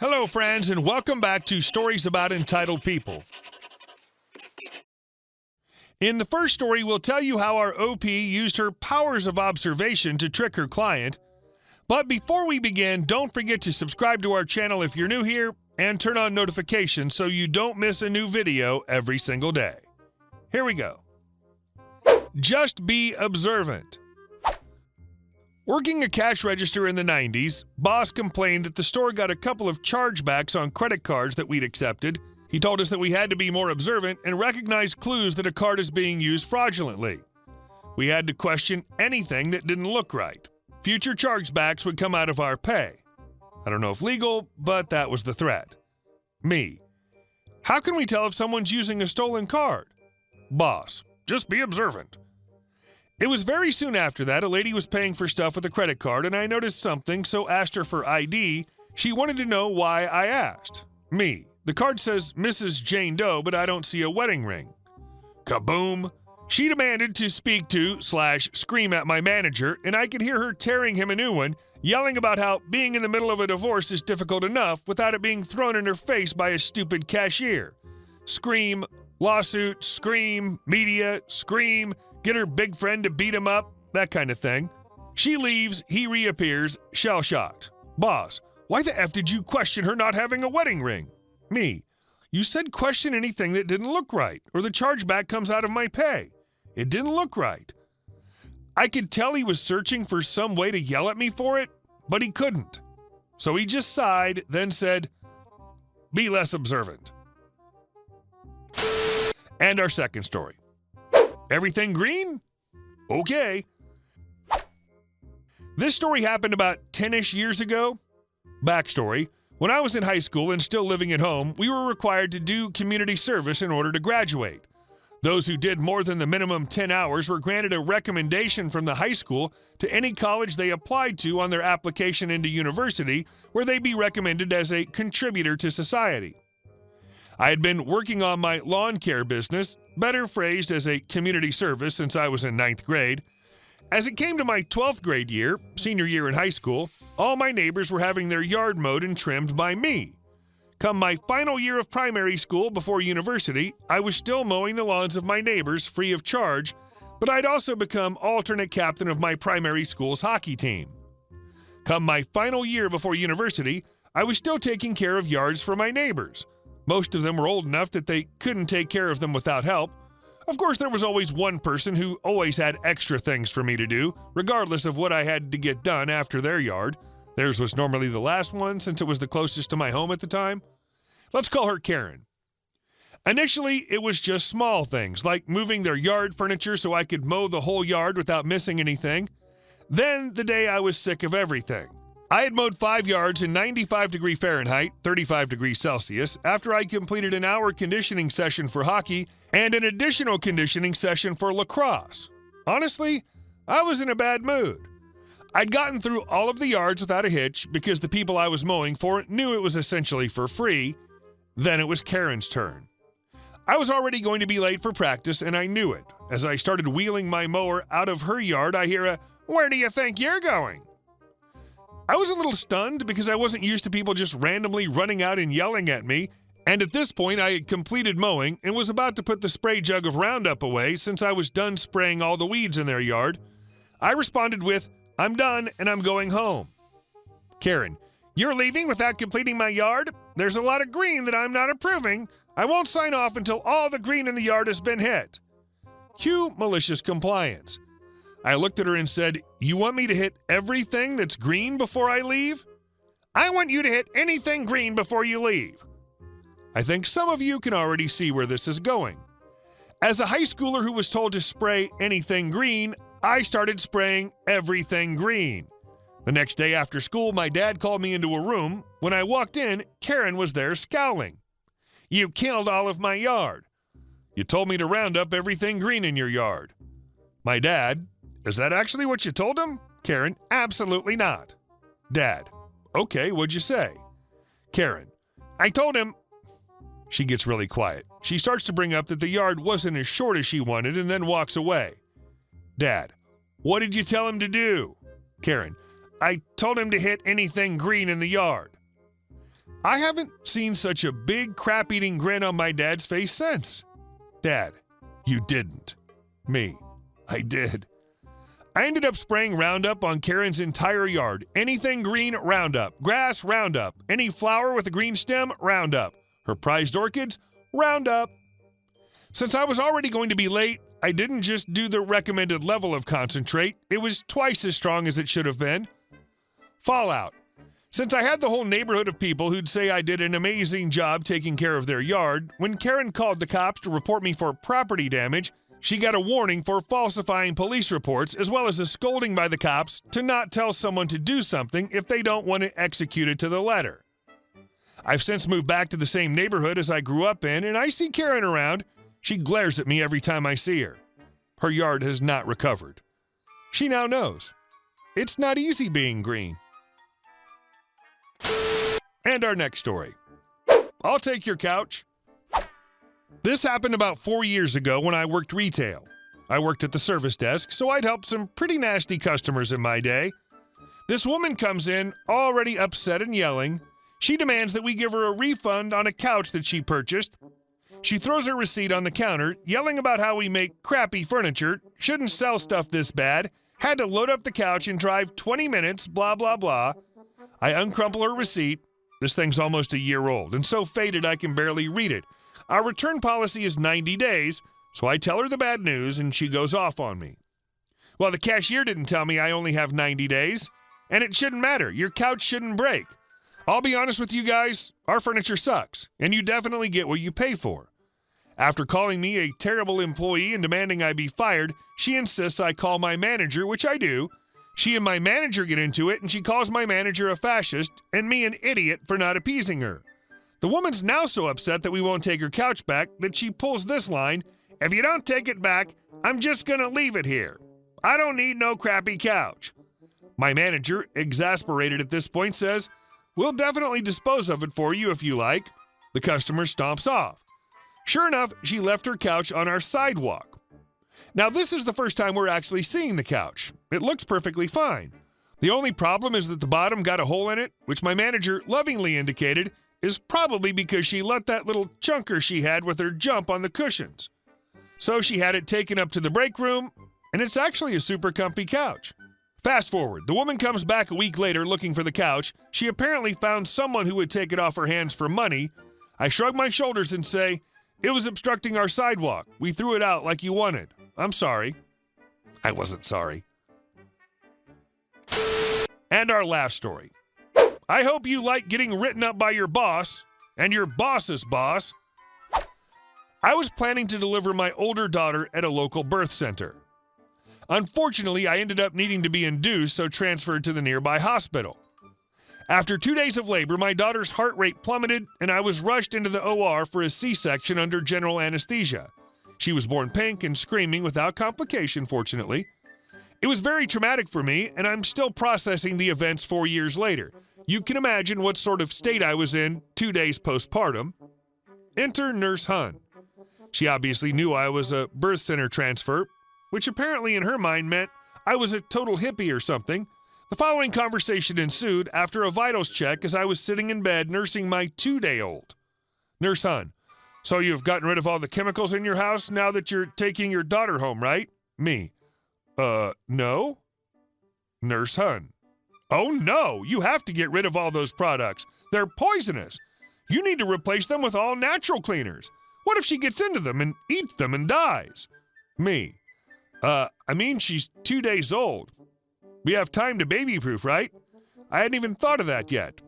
Hello, friends, and welcome back to Stories About Entitled People. In the first story, we'll tell you how our OP used her powers of observation to trick her client. But before we begin, don't forget to subscribe to our channel if you're new here and turn on notifications so you don't miss a new video every single day. Here we go. Just be observant. Working a cash register in the 90s, boss complained that the store got a couple of chargebacks on credit cards that we'd accepted. He told us that we had to be more observant and recognize clues that a card is being used fraudulently. We had to question anything that didn't look right. Future chargebacks would come out of our pay. I don't know if legal, but that was the threat. Me. How can we tell if someone's using a stolen card? Boss. Just be observant. It was very soon after that a lady was paying for stuff with a credit card and I noticed something, so asked her for ID. She wanted to know why I asked. Me. The card says Mrs. Jane Doe, but I don't see a wedding ring. Kaboom! She demanded to speak to / scream at my manager, and I could hear her tearing him a new one, yelling about how being in the middle of a divorce is difficult enough without it being thrown in her face by a stupid cashier. Scream, lawsuit, scream, media, scream, get her big friend to beat him up, that kind of thing. She leaves, he reappears, shell-shocked. Boss, why the F did you question her not having a wedding ring? Me, you said question anything that didn't look right, or the chargeback comes out of my pay. It didn't look right. I could tell he was searching for some way to yell at me for it, but he couldn't. So he just sighed, then said, be less observant. And our second story. Everything green? Okay. This story happened about 10-ish years ago. Backstory. When I was in high school and still living at home, we were required to do community service in order to graduate. Those who did more than the minimum 10 hours were granted a recommendation from the high school to any college they applied to on their application into university, where they'd be recommended as a contributor to society. I had been working on my lawn care business, better phrased as a community service, since I was in 9th grade. As it came to my 12th grade year, senior year in high school, all my neighbors were having their yard mowed and trimmed by me. Come my final year of primary school before university, I was still mowing the lawns of my neighbors free of charge, but I'd also become alternate captain of my primary school's hockey team. Come my final year before university, I was still taking care of yards for my neighbors. Most of them were old enough that they couldn't take care of them without help. Of course, there was always one person who always had extra things for me to do, regardless of what I had to get done after their yard. Theirs was normally the last one, since it was the closest to my home at the time. Let's call her Karen. Initially, it was just small things, like moving their yard furniture so I could mow the whole yard without missing anything. Then, the day I was sick of everything. I had mowed 5 yards in 95° Fahrenheit, 35° Celsius, after I completed an hour conditioning session for hockey and an additional conditioning session for lacrosse. Honestly, I was in a bad mood. I'd gotten through all of the yards without a hitch because the people I was mowing for knew it was essentially for free. Then it was Karen's turn. I was already going to be late for practice, and I knew it. As I started wheeling my mower out of her yard, I hear a, "Where do you think you're going?" I was a little stunned because I wasn't used to people just randomly running out and yelling at me, and at this point I had completed mowing and was about to put the spray jug of Roundup away since I was done spraying all the weeds in their yard. I responded with, "I'm done and I'm going home." Karen, "You're leaving without completing my yard? There's a lot of green that I'm not approving. I won't sign off until all the green in the yard has been hit." Cue malicious compliance. I looked at her and said, "You want me to hit everything that's green before I leave?" "I want you to hit anything green before you leave." I think some of you can already see where this is going. As a high schooler who was told to spray anything green, I started spraying everything green. The next day after school, my dad called me into a room. When I walked in, Karen was there scowling. "You killed all of my yard. You told me to round up everything green in your yard." My dad, "Is that actually what you told him?" Karen, "Absolutely not." Dad, "Okay, what'd you say?" Karen, "I told him..." She gets really quiet. She starts to bring up that the yard wasn't as short as she wanted and then walks away. Dad, "What did you tell him to do?" Karen, "I told him to hit anything green in the yard." I haven't seen such a big crap-eating grin on my dad's face since. Dad, you didn't. Me, I did. I ended up spraying Roundup on Karen's entire yard. Anything green, Roundup. Grass, Roundup. Any flower with a green stem, Roundup. Her prized orchids, Roundup. Since I was already going to be late, I didn't just do the recommended level of concentrate. It was twice as strong as it should have been. Fallout. Since I had the whole neighborhood of people who'd say I did an amazing job taking care of their yard, when Karen called the cops to report me for property damage, she got a warning for falsifying police reports, as well as a scolding by the cops to not tell someone to do something if they don't want it executed to the letter. I've since moved back to the same neighborhood as I grew up in, and I see Karen around. She glares at me every time I see her. Her yard has not recovered. She now knows. It's not easy being green. And our next story. I'll take your couch. This happened about 4 years ago when I worked retail. I worked at the service desk, so I'd helped some pretty nasty customers in my day. This woman comes in, already upset and yelling. She demands that we give her a refund on a couch that she purchased. She throws her receipt on the counter, yelling about how we make crappy furniture, shouldn't sell stuff this bad, had to load up the couch and drive 20 minutes, blah, blah, blah. I uncrumple her receipt. This thing's almost a year old and so faded I can barely read it. Our return policy is 90 days, so I tell her the bad news and she goes off on me. Well, the cashier didn't tell me I only have 90 days, and it shouldn't matter. Your couch shouldn't break. I'll be honest with you guys, our furniture sucks, and you definitely get what you pay for. After calling me a terrible employee and demanding I be fired, she insists I call my manager, which I do. She and my manager get into it, and she calls my manager a fascist and me an idiot for not appeasing her. The woman's now so upset that we won't take her couch back that she pulls this line, "If you don't take it back, I'm just gonna leave it here. I don't need no crappy couch." My manager, exasperated at this point, says, "We'll definitely dispose of it for you if you like." The customer stomps off. Sure enough, she left her couch on our sidewalk. Now, this is the first time we're actually seeing the couch. It looks perfectly fine. The only problem is that the bottom got a hole in it, which my manager lovingly indicated is probably because she let that little chunker she had with her jump on the cushions. So she had it taken up to the break room, and it's actually a super comfy couch. Fast forward, the woman comes back a week later looking for the couch. She apparently found someone who would take it off her hands for money. I shrug my shoulders and say, "It was obstructing our sidewalk. We threw it out like you wanted. I'm sorry." I wasn't sorry. And our last story. I hope you like getting written up by your boss and your boss's boss. I was planning to deliver my older daughter at a local birth center. Unfortunately, I ended up needing to be induced, so transferred to the nearby hospital. After 2 days of labor, my daughter's heart rate plummeted, and I was rushed into the OR for a C-section under general anesthesia. She was born pink and screaming without complication, fortunately. It was very traumatic for me, and I'm still processing the events 4 years later. You can imagine what sort of state I was in 2 days postpartum. Enter Nurse Hun. She obviously knew I was a birth center transfer, which apparently in her mind meant I was a total hippie or something. The following conversation ensued after a vitals check as I was sitting in bed nursing my 2-day-old. Nurse Hun: "So you've gotten rid of all the chemicals in your house now that you're taking your daughter home, right?" Me: No. Nurse Hun: "Oh no, you have to get rid of all those products. They're poisonous. You need to replace them with all natural cleaners. What if she gets into them and eats them and dies?" Me: she's 2 days old. We have time to baby-proof, right? I hadn't even thought of that yet.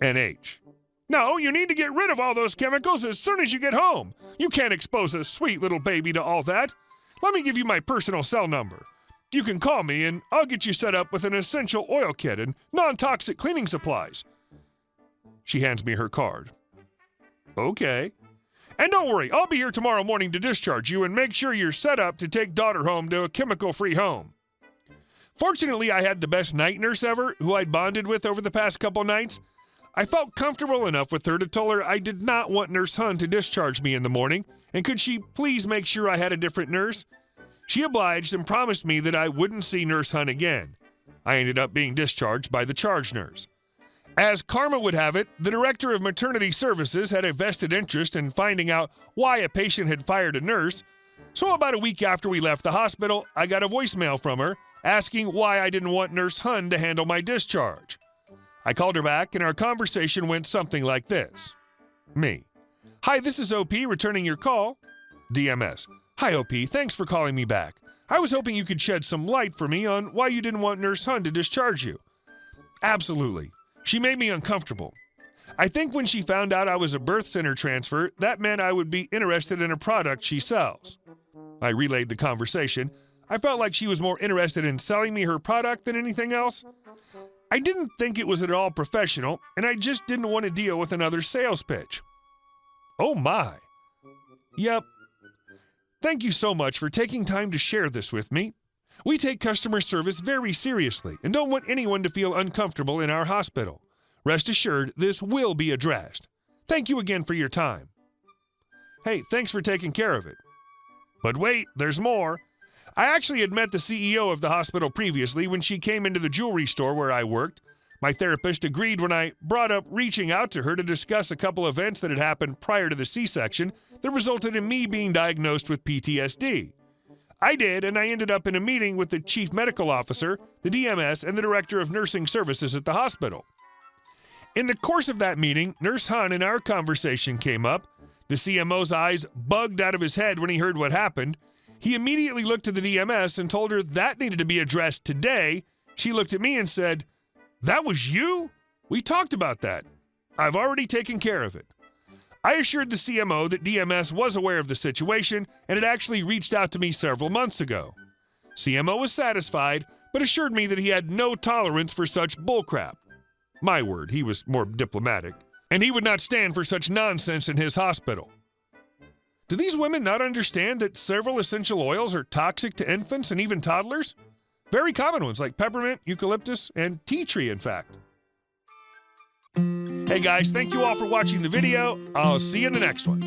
NH: "No, you need to get rid of all those chemicals as soon as you get home. You can't expose a sweet little baby to all that. Let me give you my personal cell number. You can call me and I'll get you set up with an essential oil kit and non-toxic cleaning supplies." She hands me her card. Okay. "And don't worry, I'll be here tomorrow morning to discharge you and make sure you're set up to take daughter home to a chemical-free home." Fortunately, I had the best night nurse ever, who I'd bonded with over the past couple nights. I felt comfortable enough with her to tell her I did not want Nurse Hun to discharge me in the morning, and could she please make sure I had a different nurse? She obliged and promised me that I wouldn't see Nurse Hun again. I ended up being discharged by the charge nurse. As karma would have it, the director of maternity services had a vested interest in finding out why a patient had fired a nurse, so about a week after we left the hospital, I got a voicemail from her asking why I didn't want Nurse Hun to handle my discharge. I called her back, and our conversation went something like this. Me: "Hi, this is OP returning your call." DMS: "Hi, OP, thanks for calling me back. I was hoping you could shed some light for me on why you didn't want Nurse Hun to discharge you." Absolutely. She made me uncomfortable. I think when she found out I was a birth center transfer, that meant I would be interested in a product she sells. I relayed the conversation. I felt like she was more interested in selling me her product than anything else. I didn't think it was at all professional, and I just didn't want to deal with another sales pitch. Oh my. Yep. Thank you so much for taking time to share this with me. We take customer service very seriously and don't want anyone to feel uncomfortable in our hospital. Rest assured, this will be addressed. Thank you again for your time. Hey, thanks for taking care of it. But wait, there's more. I actually had met the CEO of the hospital previously when she came into the jewelry store where I worked. My therapist agreed when I brought up reaching out to her to discuss a couple events that had happened prior to the C-section that resulted in me being diagnosed with PTSD. I did, and I ended up in a meeting with the chief medical officer, the DMS, and the director of nursing services at the hospital. In the course of that meeting, Nurse Hun and our conversation came up. The CMO's eyes bugged out of his head when he heard what happened. He immediately looked to the DMS and told her that needed to be addressed today. She looked at me and said, "That was you? We talked about that. I've already taken care of it." I assured the CMO that DMS was aware of the situation and had actually reached out to me several months ago. CMO was satisfied, but assured me that he had no tolerance for such bullcrap. My word, he was more diplomatic. And he would not stand for such nonsense in his hospital. Do these women not understand that several essential oils are toxic to infants and even toddlers? Very common ones like peppermint, eucalyptus, and tea tree, in fact. Hey guys, thank you all for watching the video. I'll see you in the next one.